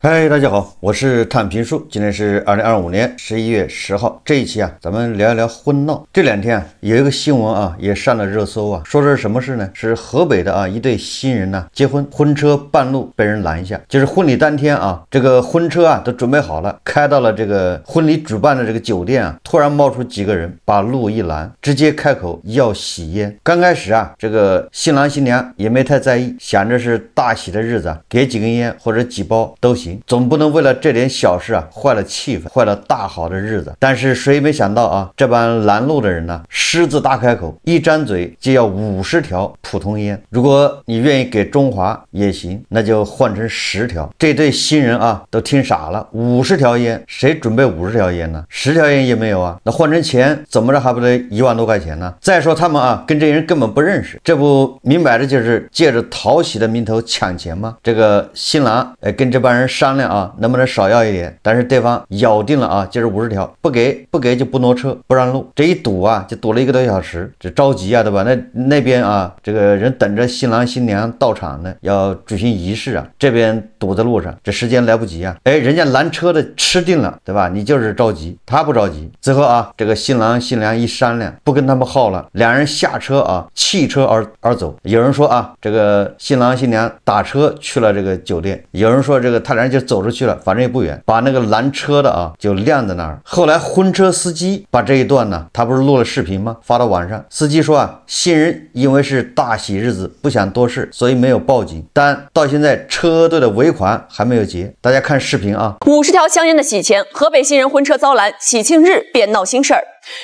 嗨，大家好，我是探评书。今天是2025年11月10号。这一期啊，咱们聊一聊婚闹。这两天啊，有一个新闻啊，也上了热搜啊，说这是什么事呢？是河北的一对新人呢结婚，婚车半路被人拦下。就是婚礼当天啊，这个婚车啊都準備好了，開到了這個婚禮主辦的這個酒店啊，突然冒出幾個人，把路一攔，直接開口要喜煙。剛開始啊，這個新郎新娘也沒太在意，想着是大喜的日子啊，給幾根煙或者幾包都行。總不能為了這點小事啊壞了氣氛，壞了大好的日子。但是誰也沒想到啊，這幫攔路的人呢，獅子大開口，一張嘴就要50條普通煙。如果你願意給中華也行，那就換成10條。這對新人啊都聽傻了，50條煙，誰準備50條煙呢？10條煙也沒有啊，那換成錢怎麼着還不得1萬多塊錢呢？再說他們啊跟這人根本不認識，這不明擺着就是借着討喜的名頭搶錢嗎？這個新郎跟這幫人商量啊，能不能少要一點？但是對方咬定了啊，就是50條，不給就不挪車，不讓路。這一堵啊，就堵了1個多小時，這着急啊，對吧？那邊啊，這個人等着新郎新娘到場呢，要舉行儀式啊，這邊堵在路上，這時間來不及啊。哎，人家攔車的吃定了，對吧？你就是着急，他不着急。最後啊，這個新郎新娘一商量，不跟他們耗了，兩人下車啊，棄車而走。有人說啊，這個新郎新娘打車去了這個酒店，有人說這個他倆就走出去了，反正也不遠，把那個攔車的啊就晾在那兒。後來婚車司機把這一段呢，他不是錄了視頻嗎？發到網上。司機說啊，新人因為是大喜日子，不想多事，所以沒有報警，但到現在車隊的尾款還沒有結。大家看視頻啊。50條香煙的喜錢，河北新人婚車遭攔，喜慶日便鬧心事兒。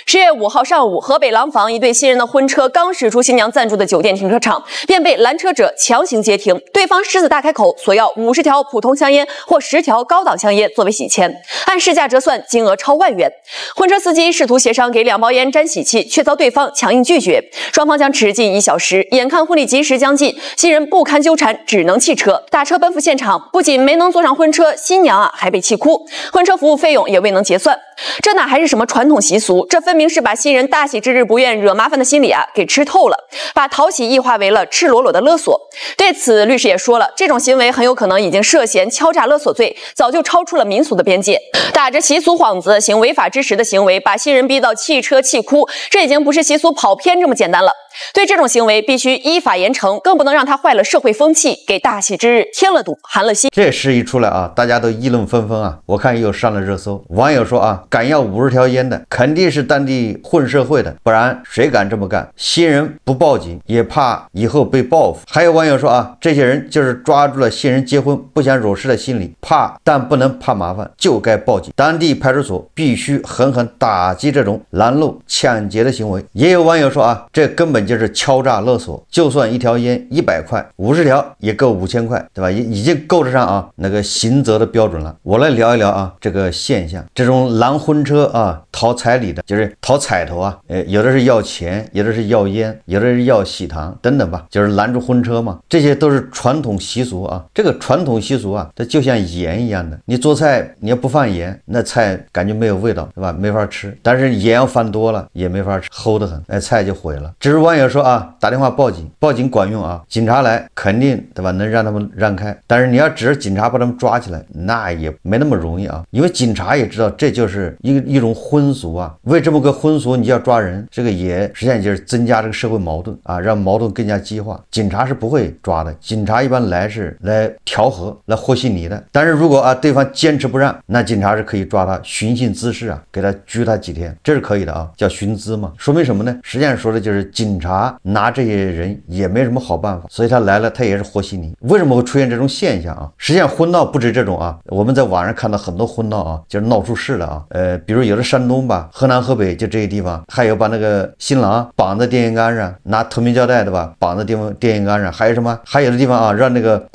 10月5號上午，河北廊坊一對新人的婚車剛駛出新娘暫住的酒店停車場，便被攔車者強行截停。對方獅子大開口，索要50條普通香煙或10條高檔香煙作為喜錢，按市價折算，金額超萬元。婚車司機試圖協商給2包煙沾喜氣，卻遭對方強硬拒絕。雙方僵持近1小時，眼看婚禮吉時將近，新人不堪糾纏，只能棄車，打車奔赴現場。不僅沒能坐上婚車，新娘還被氣哭，婚車服務費用也未能結算。這哪還是什麼傳統習俗？這分明是把新人大喜之日不願惹麻煩的心理給吃透了，把討喜異化為了赤裸裸的勒索。對此，律師也說了，這種行為很有可能已經涉嫌敲詐勒索罪，早就超出了民俗的邊界，打着習俗幌子行違法之實的行為，把新人逼到棄車棄哭，這已經不是習俗跑偏這麼簡單了。對這種行為必須依法嚴懲，更不能讓他壞了社會風氣，給大喜之日添了堵，寒了心。這事一出來啊，大家都議論紛紛啊，我看又上了熱搜。網友說啊，敢要50條煙的肯定是當地混社會的，不然誰敢這麼幹？新人不報警也怕以後被報復。還有網友說啊，這些人就是抓住了新人結婚不想惹事的心理，怕但不能怕麻煩，就該報警。當地派出所必須狠狠打擊這種攔路搶劫的行為。也有網友說啊，這根本就是敲詐勒索，就算1條煙100塊，50條也夠5000塊，對吧？已經夠得上啊那個刑責的標準了。我來聊一聊啊這個現象，這種攔婚車啊討彩禮的，就是討彩頭啊，有的是要錢，有的是要煙，有的是要喜糖等等吧，就是攔住婚車嘛，這些都是傳統習俗啊。這個傳統習俗啊，它就像鹽一樣的，你做菜你要不放鹽，那菜感覺沒有味道，對吧？沒法吃。但是鹽要放多了也沒法吃，齁得很，那菜就毀了。只是網友說啊，打電話報警管用啊，警察來肯定，對吧？能讓他們讓開。但是你要指着警察把他們抓起來，那也沒那麼容易啊，因為警察也知道這就是一種婚俗啊。為這麼個婚俗你要抓人，這個也實際上就是增加這個社會矛盾啊，讓矛盾更加激化。警察是不會抓的，警察一般來是來調和、來和稀泥的。但是如果啊對方堅持不讓，那警察是可以抓他尋釁滋事啊，給他拘他幾天，這是可以的啊，叫尋滋嘛。說明什麼呢？實際上說的就是警察拿這些人也沒什麼好辦法，所以他來了他也是和稀泥。為什麼會出現這種現象啊？實際上婚鬧不止這種啊，我們在網上看到很多婚鬧啊，就是鬧出事了啊。比如有的山東吧，河南河北就這些地方，還有把那個新郎綁在電線桿上，拿透明膠帶對吧，綁在電線桿上，還有什麼？還有的地方啊，讓那個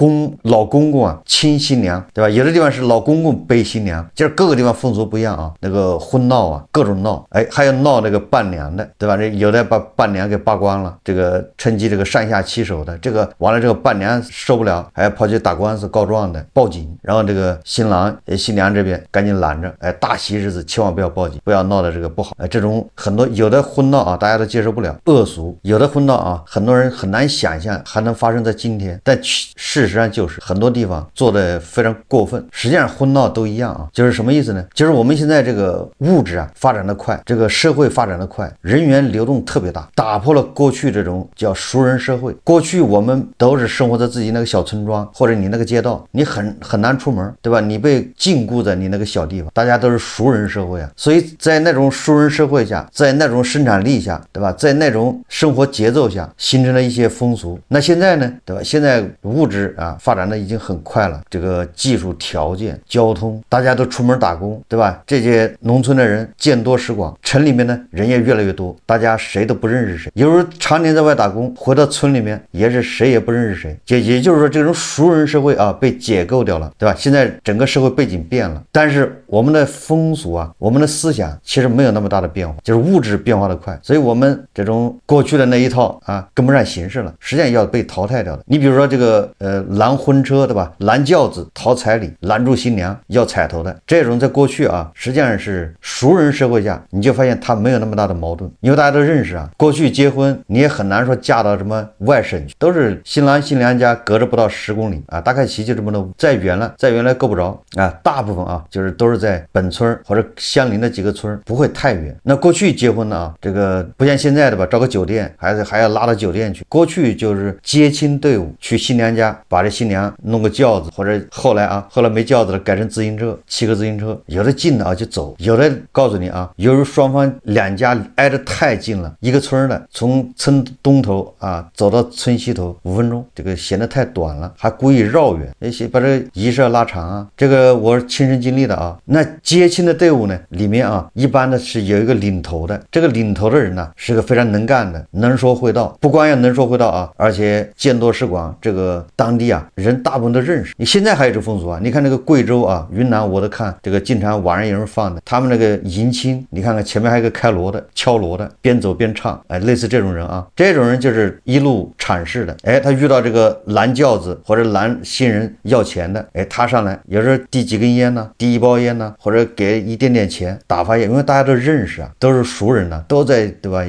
老公公啊親新娘，對吧？有的地方是老公公背新娘，就是各個地方風俗不一樣啊。那個婚鬧啊，各種鬧，哎，還有鬧那個伴娘的，對吧？這有的把伴娘給罢官了，這個趁機這個上下其手的，這个完了之後半年受不了，還跑去打官司告狀的，報警，然後這個新郎新娘這邊趕緊攔着，大喜日子千萬不要報警，不要鬧得這個不好，這種很多有的婚鬧啊，大家都接受不了，惡俗，有的婚鬧啊，很多人很難想象還能發生在今天，但事實上就是很多地方做的非常過分。實際上婚鬧都一樣啊，就是什麼意思呢？就是我們現在這個物質啊發展的快，這個社會發展的快，人員流動特別大，打破了過去這種叫熟人社會。過去我們都是生活在自己那個小村莊或者你那個街道，你很難出門，對吧？你被禁錮在你那個小地方，大家都是熟人社會啊，所以在那種熟人社會下，在那種生產力下，對吧？在那種生活節奏下形成了一些風俗。那現在呢，對吧？現在物質啊發展的已經很快了，這個技術條件、交通，大家都出門打工，對吧？這些農村的人見多識廣，城裡面呢人也越來越多，大家誰都不認識誰，有時候常年在外打工，回到村裡面也是誰也不認識誰，也就是說這種熟人社會啊被解構掉了，對吧？現在整個社會背景變了，但是我們的風俗啊，我們的思想其實沒有那麼大的變化，就是物質變化的快，所以我們這種過去的那一套啊跟不上形勢了，實際上要被淘汰掉的。你比如說這個攔婚車，對吧？攔轎子討彩禮，攔住新娘要彩頭的，這種在過去啊實際上是熟人社會下，你就發現它沒有那麼大的矛盾，因為大家都認識啊。過去結婚你也很難說嫁到什麼外省去，都是新郎新娘家隔着不到10公里啊，大概其就這麼多，再遠了夠不着啊。大部分啊就是都是在本村或者相鄰的幾個村，不會太遠。那過去結婚呢啊，這個不像現在的吧，找個酒店還要拉到酒店去。過去就是接親隊伍去新娘家，把這新娘弄個轎子，或者後來沒轎子了，改成自行車，騎個自行車，有的近的啊就走，有的告訴你啊，由於雙方兩家挨得太近了，一個村的從村東頭啊走到村西頭5分鐘，這個顯得太短了，還故意繞遠，把這個儀式拉長啊。這個我是親身經歷的啊。那接親的隊伍呢，裡面啊一般的是有一個領頭的，這個領頭的人呢是個非常能幹的，能說會道，不光要能說會道啊，而且見多識廣，這個當地啊人大部分都認識。你現在還有這風俗啊，你看那個貴州啊、雲南，我都看這個經常晚上有人放的，他們那個迎親，你看看前面還有個開鑼的、敲鑼的，邊走邊唱，類似這種人啊，這種人就是一路闡釋的，他遇到這個攔轎子或者攔新人要錢的，他上來有時候遞幾根煙呢，遞一包煙呢，或者給一點點錢打發煙，因為大家都認識啊，都是熟人呢，都在，對吧？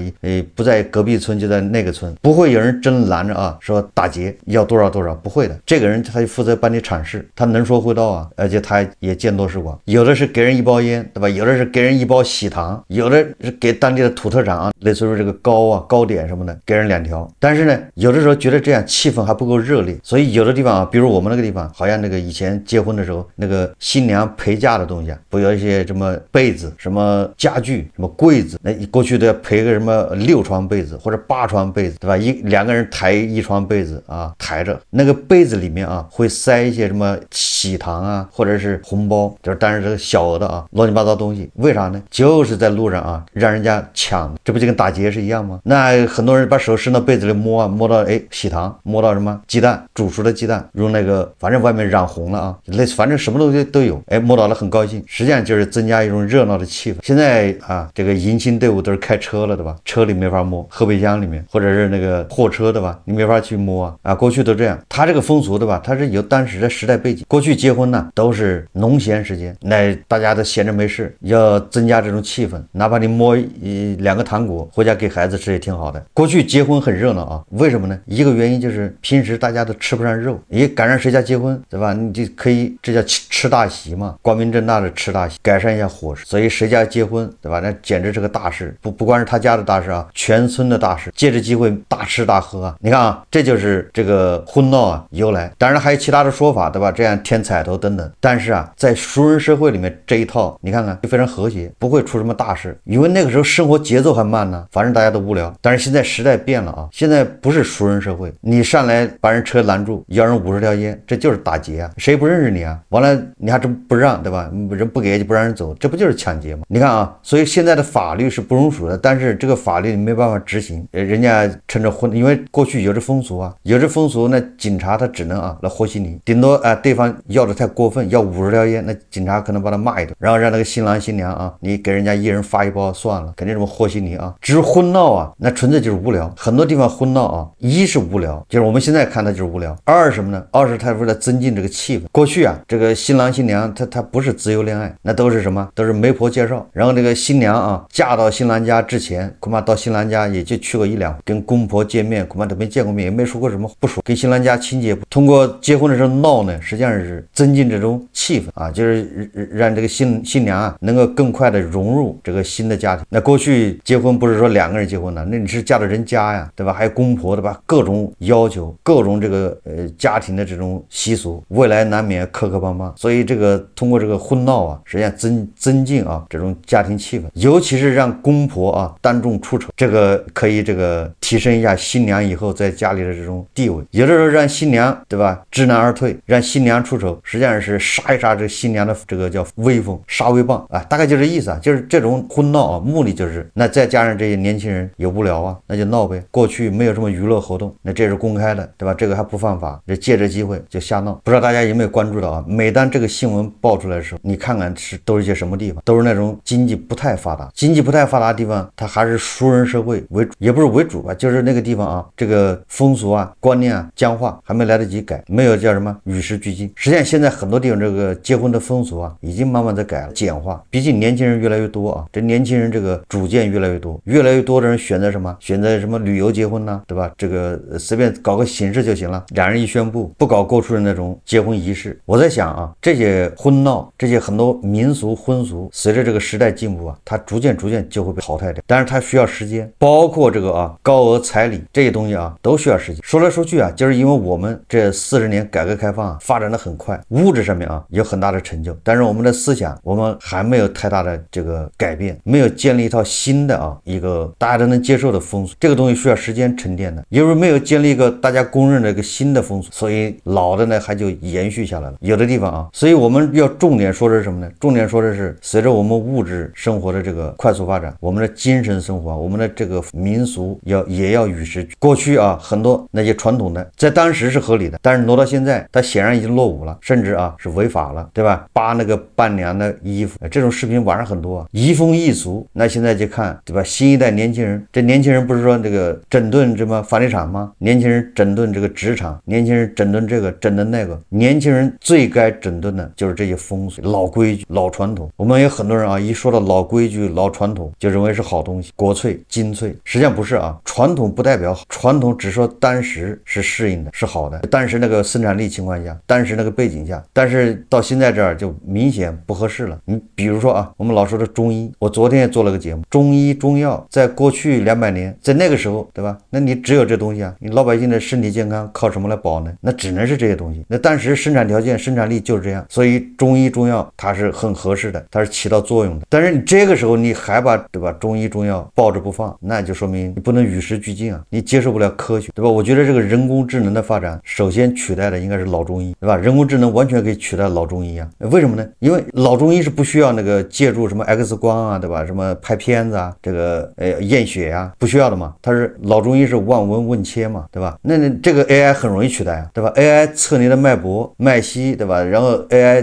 不在隔壁村就在那個村，不會有人真攔着啊，說打劫要多少多少，不會的。這個人他就負責幫你闡釋，他能說會道啊，而且他也見多識廣，有的是給人一包煙，對吧？有的是給人一包喜糖，有的是給當地的土特產啊，類似於這個糕啊、糕點什麼的，給人2條。但是呢，有的時候覺得這樣氣氛還不夠熱烈，所以有的地方啊，比如我們那個地方，好像那個以前結婚的時候，那個新娘陪嫁的東西啊，不有一些什麼被子、什麼家具、什麼櫃子，那過去都要陪個什麼6床被子或者8床被子，對吧？2個人抬1床被子啊，抬着那個被子裡面啊，會塞一些什麼喜糖啊，或者是紅包，就是當然這個小額的啊，亂七八糟東西。為啥呢？就是在路上啊，讓人家搶，這不就跟打劫是一樣嗎？那很多人把手伸到被子裡摸啊，摸到喜糖，摸到什麼雞蛋，煮熟的雞蛋，用那個反正外面染紅了啊，類似反正什麼東西都有，摸到了很高興，實際上就是增加一種熱鬧的氣氛。現在啊，這個迎親隊伍都是開車了，對吧？車裡沒法摸，後備箱裡面或者是那個貨車，對吧？你沒法去摸啊，過去都這樣。他這個風俗，對吧？他是有當時的時代背景。過去結婚呢都是農閒時間，那大家都閒着沒事，要增加這種氣氛，哪怕你摸2個糖果回家給孩子吃也挺好的。過去結婚很熱鬧啊，為什麼呢？一個原因就是平時大家都吃不上肉，也趕上誰家結婚，對吧？你就可以，這叫吃大席嘛，光明正大的吃大席，改善一下伙食。所以誰家結婚，對吧？那簡直是個大事，不光是他家的大事啊，全村的大事，借着機會大吃大喝啊。你看啊，這就是這個婚鬧啊由來。當然還有其他的說法，對吧？這樣添彩頭等等。但是啊，在熟人社會裡面這一套，你看看就非常和諧，不會出什麼大事。因為那個時候生活節奏還慢呢，反正大家都無聊。但是現在時代變了啊，現在不是熟人社會，你上來把人車攔住，要人50條煙，這就是打劫啊！誰不認識你啊？完了你還真不讓，對吧？人不給就不讓人走，這不就是搶劫嗎？你看啊，所以現在的法律是不容許的，但是這個法律沒辦法執行，人家趁着婚，因為過去有這風俗啊，有這風俗，那警察他只能啊來和稀泥，頂多對方要的太過分，要50條煙，那警察可能把他罵一頓，然後讓那個新郎新娘啊，你給人家一人發一包算了，肯定這麼和稀泥啊。至於婚鬧啊，那纯粹就是無聊。很多地方婚鬧啊，一是无聊，就是我們現在看它就是無聊；二是什麼呢？二是它為了增進這個氣氛。過去啊，這個新郎新娘他不是自由戀愛，那都是什麼？都是媒婆介紹。然後這個新娘啊，嫁到新郎家之前，恐怕到新郎家也就去過1、2回，跟公婆見面，恐怕都沒見過面，也沒說過什麼不說。跟新郎家親戚通過結婚的時候鬧呢，實際上是增進這種氣氛啊，就是讓這個新娘啊能夠更快的融入這個新的家庭。那過去結婚不是說2個人結婚的，那你是嫁到人家呀，对吧？還有公婆的吧，各種要求，各種这個家庭的這種習俗，未來難免磕磕碰碰。所以這個通過這個婚鬧啊，實際上增進啊這種家庭氣氛，尤其是讓公婆啊當眾出醜，這個可以這個提升一下新娘以後在家裡的這種地位。有的時候讓新娘对吧知难而退，讓新娘出醜，實際上是殺一殺這新娘的這個叫威風，杀威棒啊，大概就這意思啊，就是這種婚鬧啊，目的就是那再加上这些年輕人也無聊啊，那就鬧唄。過去沒有什麼娛樂活動，那這是公開的，對吧？這個還不犯法，這借着機會就瞎鬧。不知道大家有沒有關注到啊？每當這個新聞爆出來的時候，你看看都是一些什麼地方？都是那種經濟不太發達，經濟不太發達的地方，它還是熟人社會為主，也不是為主吧，就是那個地方啊，這個風俗啊、觀念啊僵化，還沒來得及改，沒有叫什麼與時俱進。實際上現在很多地方這個結婚的風俗啊，已經慢慢在改了，簡化。畢竟年輕人越來越多啊，這年輕人這個主見越來越多，越來越多的人選擇什麼？選擇什麼旅遊結婚呢？對吧？這個隨便搞個形式就行了。2人一宣布，不搞過去的那種結婚儀式。我在想啊，這些婚鬧，這些很多民俗婚俗，隨着這個時代進步啊，它逐漸就會被淘汰掉。但是它需要時間，包括這個啊高額彩禮這些東西啊，都需要時間。說來說去啊，就是因為我們這40年改革開放啊，發展的很快，物質上面啊有很大的成就，但是我們的思想我們還沒有太大的這個改變，没有建立一套新的啊一個大家都能接受的風俗，這個東西需要時間沉澱的。因為沒有建立一個大家公認的一個新的風俗，所以老的呢還就延續下來了。有的地方啊，所以我們要重點說的是什麼呢？重點說的是隨着我們物質生活的這個快速發展，我們的精神生活，我們的這個民俗也要與時。過去啊很多那些傳統的在當時是合理的，但是挪到現在它顯然已經落伍了，甚至啊是違法了，對吧？扒那个伴娘的衣服，這種視頻網上很多啊，移風易俗。那現在就看，對吧？新一代年輕人，這年輕人不是說這個整頓什麼房地產嗎？年輕人整頓這個職場，年輕人整頓這個整頓那個，年輕人最該整頓的就是這些風俗、老規矩、老傳統。我們有很多人啊，一說到老規矩、老傳統，就認為是好東西，國粹、精粹。實際上不是啊，傳統不代表好，傳統只說當時是適應的，是好的，當時那個生產力情況下，當時那個背景下，但是到現在這兒就明顯不合適了。你比如說啊，我們老說的中醫，我昨天也做了個節目，中醫中藥在過去200年，在那個時候，對吧？那你只有這東西啊，你老百姓的身體健康靠什麼來保呢？那只能是這些東西。那當時生產條件、生產力就是這樣，所以中醫中藥它是很合適的，它是起到作用的。但是你這個時候你還把，對吧，中醫中藥抱着不放，那就說明你不能與時俱進啊，你接受不了科學，對吧？我覺得這個人工智能的發展，首先取代的應該是老中醫，對吧？人工智能完全可以取代老中醫啊。為什麼呢？因為老中醫是不需要那個借助什麼 X 光啊，對吧？什麼拍片子啊，這個驗血啊，不需要的嘛。它是老中醫是望聞問切嘛，對吧？那這個 AI 很容易取代啊，對吧？ AI 測你的脈搏、脈息，對吧？然後 AI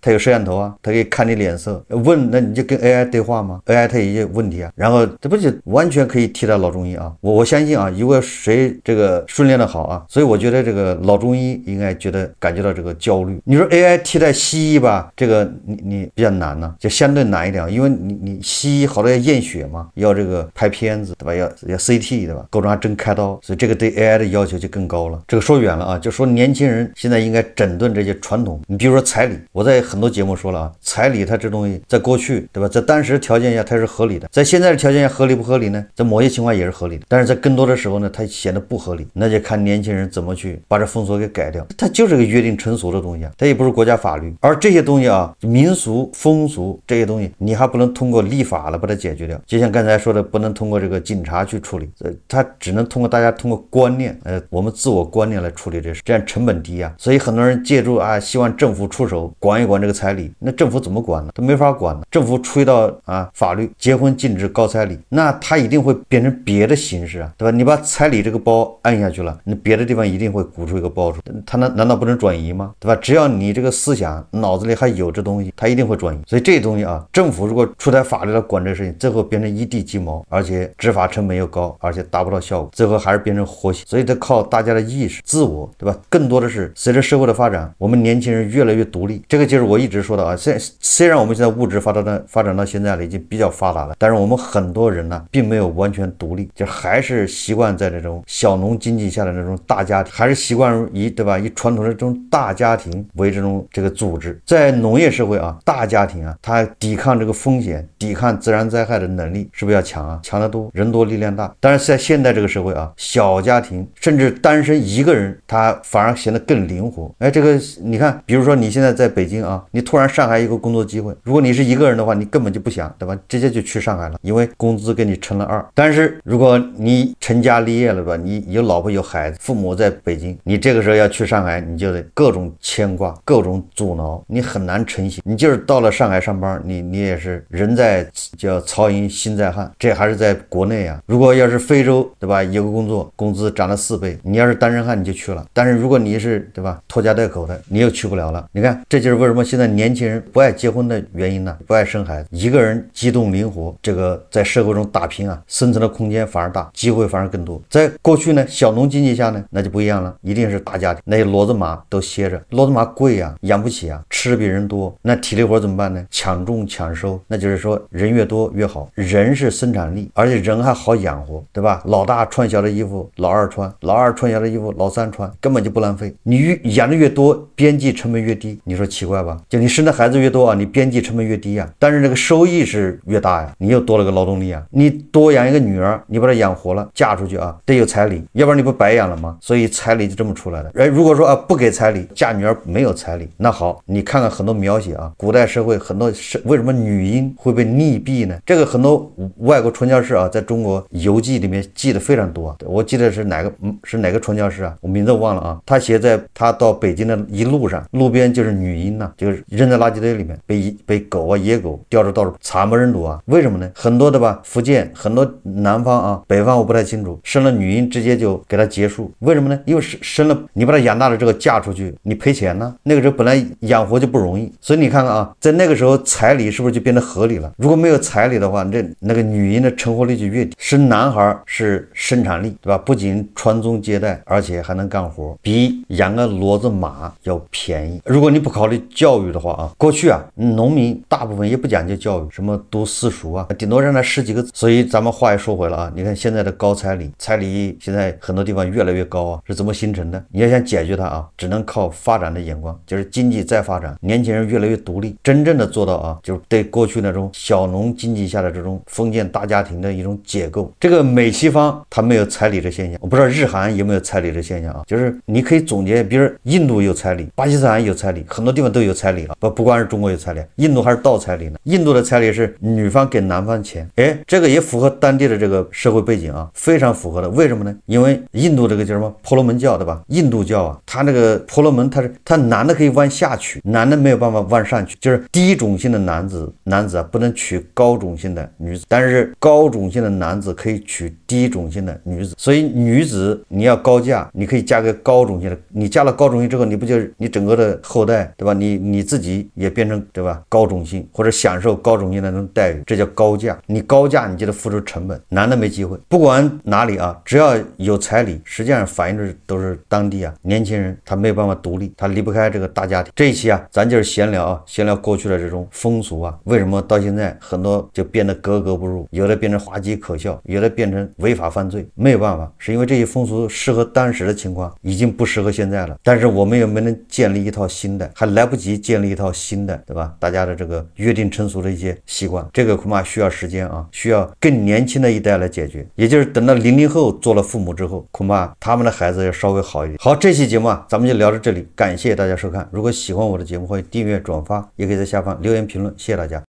它有攝像頭啊，它可以看你臉色，問，那你就跟 AI 對話嘛。AI 它也有問題啊，然後這不就完全可以替代老中醫啊？我相信啊，如果誰這個訓練的好啊，所以我覺得這個老中醫應該感覺到這個焦慮。你說 AI 替代西醫吧，這個你比較難呢，就相對難一點，因為你西醫好多要驗血嘛，要這個拍片子，對吧？要 CT， 对吧？夠鐘還真開刀，所以這個對 AI 的要求就更高了。這個說遠了啊，就說年輕人現在應該整頓這些傳統。你比如說彩禮，我在很多節目說了啊，彩禮它這東西在過去，對吧？在當時條件下它是合理的，在現在的條件下合理不合理呢？在某些情況也是合理的，但是在更多的時候呢，它顯得不合理，那就看年輕人怎麼去把這風俗給改掉。它就是個約定成俗的東西啊，它也不是國家法律。而這些東西啊，民俗風俗這些東西，你還不能通過立法來把它解決掉。就像剛才說的，不能通過這個警察去處理，它只能通過大家通過觀念，我們自我觀念來處理這事，這樣成本低啊。所以很多人借助啊，希望政府出手管一管這個彩禮。那政府怎麼管呢？他沒法管呢。政府出一道啊法律，結婚禁止高彩禮，那它一定會變成別的形式啊，對吧？你把彩禮這個包按下去了，你別的地方一定會鼓出一個包出，它難道不能轉移嗎？對吧？只要你這個思想腦子裡還有這東西，它一定會轉移。所以這東西啊，政府如果出台法律來管這事情，最後變成一地雞毛，而且執法成本又高，而且達不到效果，最後還是變成活刑。所以得靠大家的意識、自我，对吧？更多的是随着社会的发展，我们年轻人越来越独立。这个就是我一直说的啊，虽然我们现在物質發展到現在了，已經比較發達了，但是我們很多人呢，並沒有完全獨立，就還是習慣在這種小農經濟下的那種大家庭，還是習慣以，對吧？以傳統的這種大家庭為這種這個組織。在農業社會啊，大家庭啊，它抵抗這個風險、抵抗自然災害的能力是不是要強啊？強得多，人多力量大。但是在現在這個社會啊，小家庭甚至單身一個人，他反而顯得更靈活。哎，這個你看，比如說你現在在北京啊，你突然上海一個工作機會，如果你是一個人的話，你根本就不想，對吧？直接就去上海了，因為工資給你乘了2。但是如果你成家立業了吧，你有老婆有孩子，父母在北京，你這個時候要去上海，你就得各種牽掛，各種阻撓，你很難成行。你就是到了上海上班，你也是人在叫曹營心在漢，這還是在國內啊。如果要是非洲，對吧？有個工作工資漲了4倍，你要是單身漢你就去了，但是如果你是，對吧？拖家帶口的，你又去不了了。你看，這就是為什麼現在年輕人不愛結婚的原因呢？不愛生孩子，一個人機動靈活，這個在社會中打拼啊，生存的空間反而大，機會反而更多。在過去呢，小農經濟下呢，那就不一樣了，一定是大家庭，那些騾子馬都歇着，騾子馬貴啊，養不起啊，吃的比人多，那體力活怎麼辦呢？搶種搶收，那就是說人越多越好，人是生產力，而且人還好養活，對吧？老大穿小的衣服，老二穿，老二穿小的衣服，老三穿，根本就不浪費。你養的越多，邊際成本越低，你說奇怪吧？就你生的孩子越多啊，你邊際成本越低啊，但是那個收益是越大呀，你又多了個勞動力啊。你多養一個女兒，你把她養活了，嫁出去啊，得有彩禮，要不然你不白養了嗎？所以彩禮就這麼出來的。如果說啊不給彩禮，嫁女兒沒有彩禮，那好，你看看很多描寫啊，古代社會很多為什麼女嬰會被溺斃呢？這個很多外國傳教士啊，在中國遊記裡面記得非常多啊。我記得是哪個傳教士啊，我名字忘了啊。他寫在他到北京的一路上，路邊就是女嬰吶，就是扔在垃圾堆裡面，被狗啊野狗叼着到處慘不忍睹啊。為什麼呢？很多的吧，福建很多南方啊，北方我不太清楚，生了女嬰直接就給他結束。為什麼呢？因為生了你把他養大了之後嫁出去，你賠錢呢。那個時候本來養活就不容易，所以你看看啊，在那個時候彩禮是不是就變得合理了？如果沒有彩禮的話，那個女嬰的成活率就越低。生男孩是生產力，對吧？不僅傳宗接代，而且還能幹活，比養個騾子馬要便宜。如果你不考慮教育的話啊，過去啊，農民大部分也不講究教育，什麼讀私塾啊，頂多讓他識幾個字。所以咱們話也說回了啊，你看現在的高彩禮，彩禮現在很多地方越來越高啊，是怎麼形成的？你要想解決它啊，只能靠發展的眼光，就是經濟再發展，年輕人越來越獨立，真正的做到啊，就是對過去那種小農經濟下的這種封建大家庭的一種解構。這個美西方它沒有彩禮的現象，我不知道日韓有沒有彩禮的現象啊？就是你可以總結，比如印度有彩禮，巴基斯坦有彩禮，很多地方都有彩禮啊，不光是中國有彩禮，印度還是倒彩禮呢。印度的彩禮是女方給男方錢，哎，這個也符合當地的這個社會背景啊，非常符合的。為什麼呢？因為印度這個叫什麼婆羅門教，對吧？印度教啊，它那個婆羅門它男的可以往下娶，男的沒有辦法往上娶，就是低種姓的男子啊不能娶高種姓的女子，但是高種姓的男子可以娶低種姓的女子。所以女子你要高嫁，你可以嫁給高種姓的，你嫁了高種姓之後，你不就是你整個的後代，對吧？你自己也變成，對吧？高種姓或者享受高種姓的那種待遇，這叫高嫁。你高嫁你就得付出成本，男的沒機會。不管哪裡啊，只要有彩禮，實際上反映的都是當地啊年輕人他沒有辦法獨立，他離不開這個大家庭。這一期啊，咱就是閒聊啊，閒聊過去的這種風俗啊，為什麼到現在很多就變得格格不入，有的變成滑稽可笑，有的變成違法犯罪，沒有辦法，是因為這些風俗適合當時的情況，已經不適合現在了。但是我們也沒能建立一套新的，還來不及建立一套新的，對吧？大家的這個約定成俗的一些習慣，這個恐怕需要時間啊，需要更年輕的一代來解決。也就是等到00後做了父母之後，恐怕他們的孩子要稍微好一點。好，這期節目啊，咱們就聊到這裡，感謝大家收看。如果喜歡我的節目，歡迎訂閱轉發，也可以在下方留言評論，謝謝大家。